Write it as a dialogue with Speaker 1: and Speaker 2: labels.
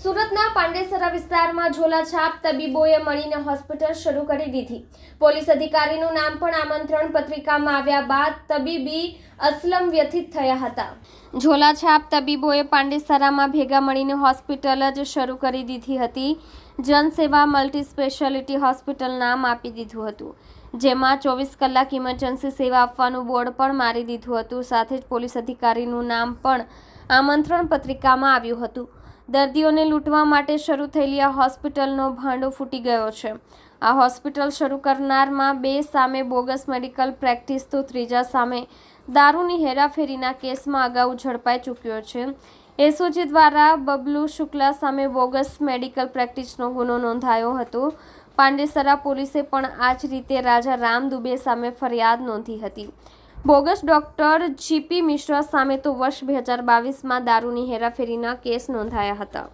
Speaker 1: સુરતના પાંડેસરા વિસ્તારમાં ઝોલાછાપ તબીબોએ મળીને હોસ્પિટલ શરૂ કરી દીધી। પોલીસ અધિકારીનું નામ પણ આમંત્રણ પત્રિકામાં આવ્યા બાદ તબીબી અસલમ વ્યથિત થયા હતા। ઝોલાછાપ તબીબોએ પાંડેસરામાં ભેગા મળીને હોસ્પિટલ જ શરૂ કરી દીધી હતી। જનસેવા મલ્ટી સ્પેશિયાલિટી હોસ્પિટલ નામ આપી દીધું હતું, જેમાં 24 કલાક ઇમરજન્સી સેવા આપવાનું બોર્ડ પણ મારી દીધું હતું। સાથે જ પોલીસ અધિકારીનું નામ પણ આમંત્રણ પત્રિકામાં આવ્યું હતું। દર્દીઓને લૂંટવા માટે શરૂ થયેલી આ હોસ્પિટલનો ભાંડો ફૂટી ગયો છે। આ હોસ્પિટલ શરૂ કરનારમાં 2 સામે બોગસ મેડિકલ પ્રેક્ટિસ તો ત્રીજા સામે દારૂની હેરાફેરીના કેસમાં અગાઉ ઝડપાઈ ચૂક્યો છે। એસઓજી દ્વારા બબલુ શુક્લા સામે બોગસ મેડિકલ પ્રેક્ટિસનો ગુનો નોંધાયો હતો। પાંડેસરા પોલીસે પણ આ જ રીતે રાજા રામ દુબે સામે ફરિયાદ નોંધી હતી। બોગસ ડોક્ટર જીપી મિશ્રા સામે તો વર્ષ 2022માં દારૂની હેરાફેરીના કેસ નોંધાયા હતા।